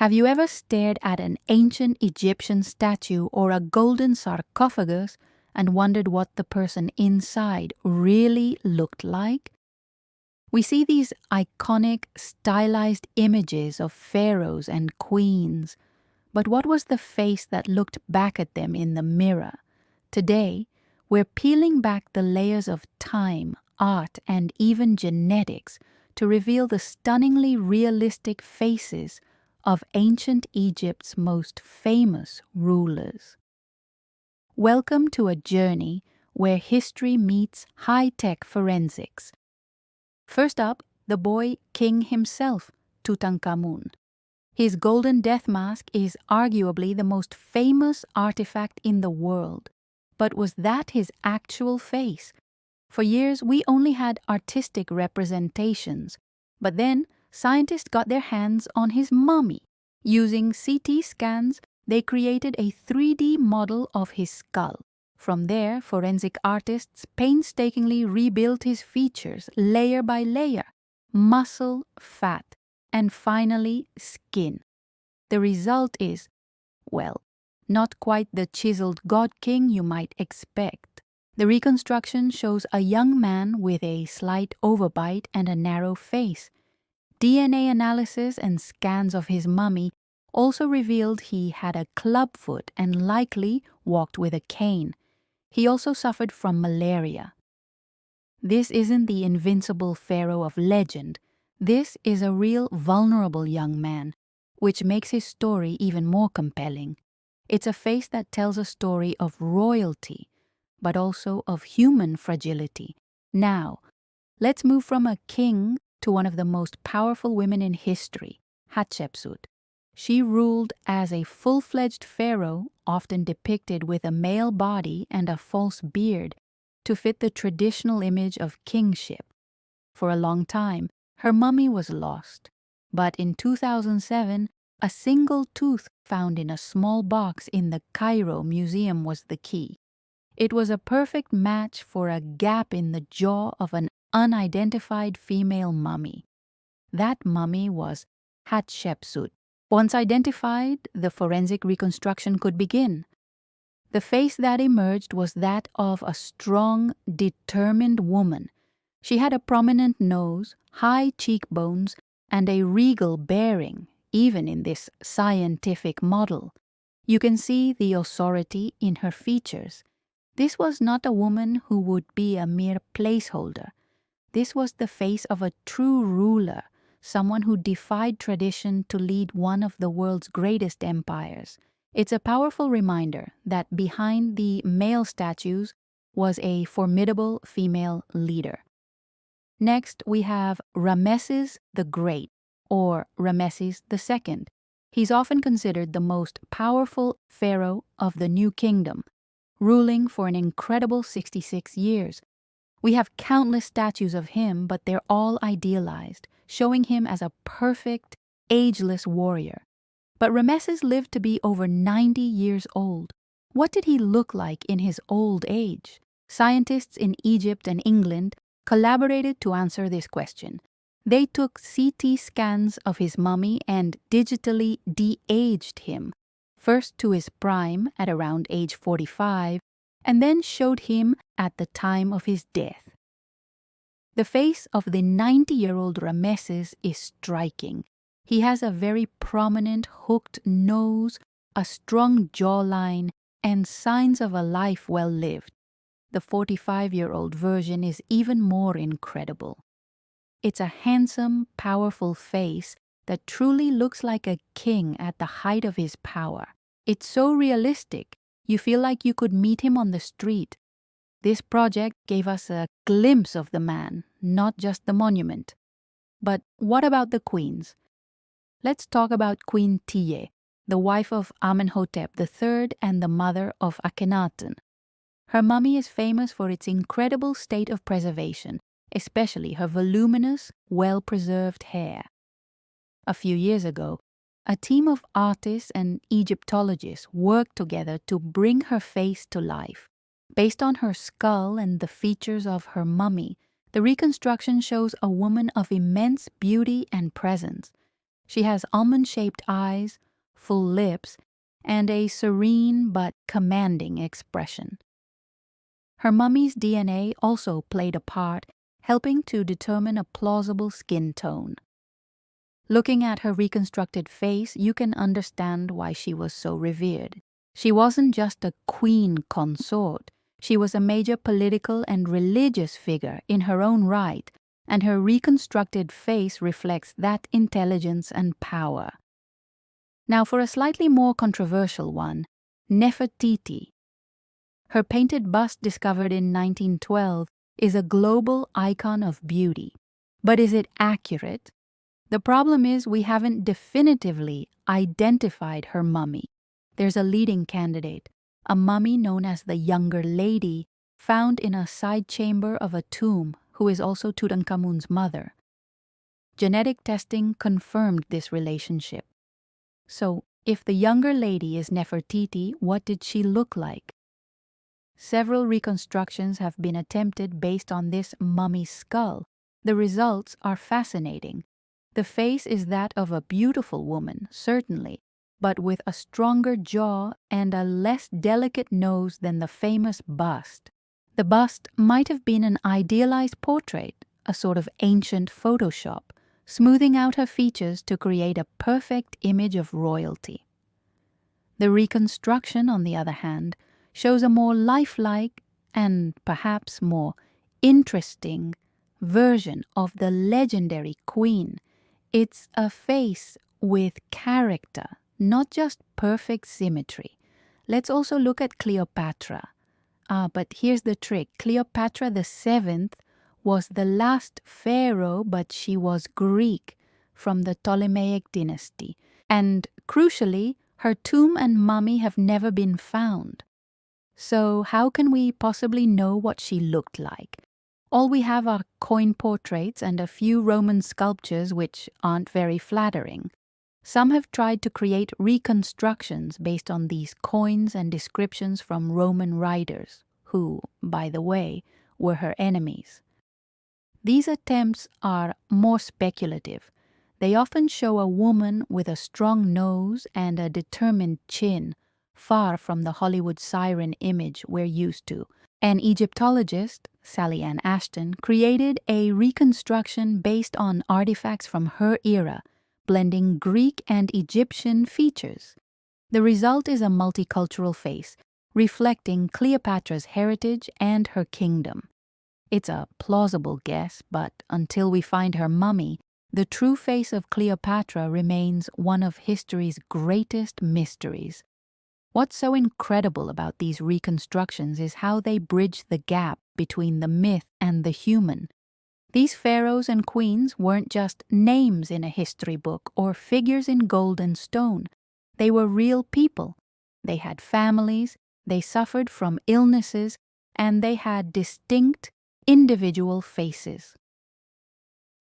Have you ever stared at an ancient Egyptian statue or a golden sarcophagus and wondered what the person inside really looked like? We see these iconic, stylized images of pharaohs and queens, but what was the face that looked back at them in the mirror? Today, we're peeling back the layers of time, art, and even genetics to reveal the stunningly realistic faces of ancient Egypt's most famous rulers. Welcome to a journey where history meets high-tech forensics. First up, the boy king himself, Tutankhamun. His golden death mask is arguably the most famous artifact in the world. But was that his actual face? For years, we only had artistic representations. But then, scientists got their hands on his mummy. Using CT scans, they created a 3D model of his skull. From there, forensic artists painstakingly rebuilt his features layer by layer, muscle, fat, and finally skin. The result is, well, not quite the chiseled god king you might expect. The reconstruction shows a young man with a slight overbite and a narrow face. DNA analysis and scans of his mummy also revealed he had a clubfoot and likely walked with a cane. He also suffered from malaria. This isn't the invincible pharaoh of legend. This is a real vulnerable young man, which makes his story even more compelling. It's a face that tells a story of royalty, but also of human fragility. Now, let's move from a king to one of the most powerful women in history, Hatshepsut. She ruled as a full-fledged pharaoh, often depicted with a male body and a false beard, to fit the traditional image of kingship. For a long time, her mummy was lost, but in 2007, a single tooth found in a small box in the Cairo Museum was the key. It was a perfect match for a gap in the jaw of an unidentified female mummy. That mummy was Hatshepsut. Once identified, the forensic reconstruction could begin. The face that emerged was that of a strong, determined woman. She had a prominent nose, high cheekbones, and a regal bearing, even in this scientific model. You can see the authority in her features. This was not a woman who would be a mere placeholder. This was the face of a true ruler, someone who defied tradition to lead one of the world's greatest empires. It's a powerful reminder that behind the male statues was a formidable female leader. Next, we have Ramesses the Great, or Ramesses II. He's often considered the most powerful pharaoh of the New Kingdom, ruling for an incredible 66 years. We have countless statues of him, but they're all idealized, showing him as a perfect, ageless warrior. But Ramesses lived to be over 90 years old. What did he look like in his old age? Scientists in Egypt and England collaborated to answer this question. They took CT scans of his mummy and digitally de-aged him, first to his prime at around age 45, and then showed him at the time of his death. The face of the 90-year-old Ramesses is striking. He has a very prominent hooked nose, a strong jawline, and signs of a life well lived. The 45-year-old version is even more incredible. It's a handsome, powerful face that truly looks like a king at the height of his power. It's so realistic, you feel like you could meet him on the street. This project gave us a glimpse of the man, not just the monument. But what about the queens? Let's talk about Queen Tiye, the wife of Amenhotep III and the mother of Akhenaten. Her mummy is famous for its incredible state of preservation, especially her voluminous, well-preserved hair. A few years ago, a team of artists and Egyptologists worked together to bring her face to life. Based on her skull and the features of her mummy, the reconstruction shows a woman of immense beauty and presence. She has almond-shaped eyes, full lips, and a serene but commanding expression. Her mummy's DNA also played a part, helping to determine a plausible skin tone. Looking at her reconstructed face, you can understand why she was so revered. She wasn't just a queen consort, she was a major political and religious figure in her own right, and her reconstructed face reflects that intelligence and power. Now for a slightly more controversial one, Nefertiti. Her painted bust discovered in 1912 is a global icon of beauty. But is it accurate? The problem is we haven't definitively identified her mummy. There's a leading candidate, a mummy known as the Younger Lady, found in a side chamber of a tomb, who is also Tutankhamun's mother. Genetic testing confirmed this relationship. So, if the Younger Lady is Nefertiti, what did she look like? Several reconstructions have been attempted based on this mummy's skull. The results are fascinating. The face is that of a beautiful woman, certainly, but with a stronger jaw and a less delicate nose than the famous bust. The bust might have been an idealized portrait, a sort of ancient Photoshop, smoothing out her features to create a perfect image of royalty. The reconstruction, on the other hand, shows a more lifelike and perhaps more interesting version of the legendary queen. It's a face with character, not just perfect symmetry. Let's also look at Cleopatra. But here's the trick. Cleopatra the Seventh was the last pharaoh, but she was Greek from the Ptolemaic dynasty. And crucially, her tomb and mummy have never been found. So how can we possibly know what she looked like? All we have are coin portraits and a few Roman sculptures which aren't very flattering. Some have tried to create reconstructions based on these coins and descriptions from Roman writers, who, by the way, were her enemies. These attempts are more speculative. They often show a woman with a strong nose and a determined chin, far from the Hollywood siren image we're used to. An Egyptologist, Sally Ann Ashton, created a reconstruction based on artifacts from her era, blending Greek and Egyptian features. The result is a multicultural face, reflecting Cleopatra's heritage and her kingdom. It's a plausible guess, but until we find her mummy, the true face of Cleopatra remains one of history's greatest mysteries. What's so incredible about these reconstructions is how they bridge the gap between the myth and the human. These pharaohs and queens weren't just names in a history book or figures in gold and stone. They were real people. They had families, they suffered from illnesses, and they had distinct, individual faces.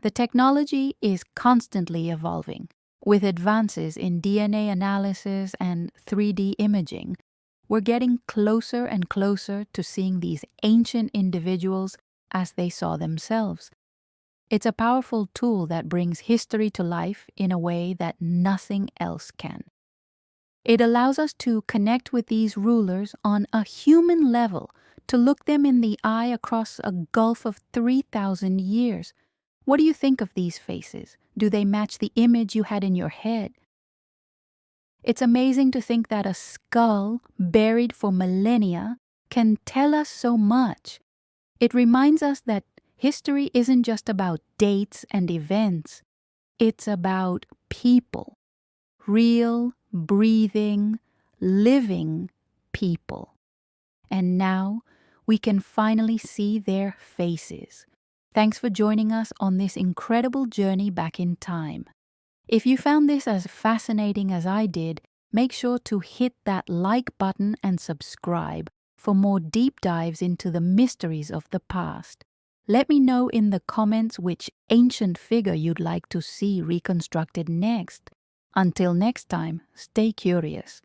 The technology is constantly evolving. With advances in DNA analysis and 3D imaging, we're getting closer and closer to seeing these ancient individuals as they saw themselves. It's a powerful tool that brings history to life in a way that nothing else can. It allows us to connect with these rulers on a human level, to look them in the eye across a gulf of 3,000 years. What do you think of these faces? Do they match the image you had in your head? It's amazing to think that a skull buried for millennia can tell us so much. It reminds us that history isn't just about dates and events. It's about people. Real, breathing, living people. And now we can finally see their faces. Thanks for joining us on this incredible journey back in time. If you found this as fascinating as I did, make sure to hit that like button and subscribe for more deep dives into the mysteries of the past. Let me know in the comments which ancient figure you'd like to see reconstructed next. Until next time, stay curious.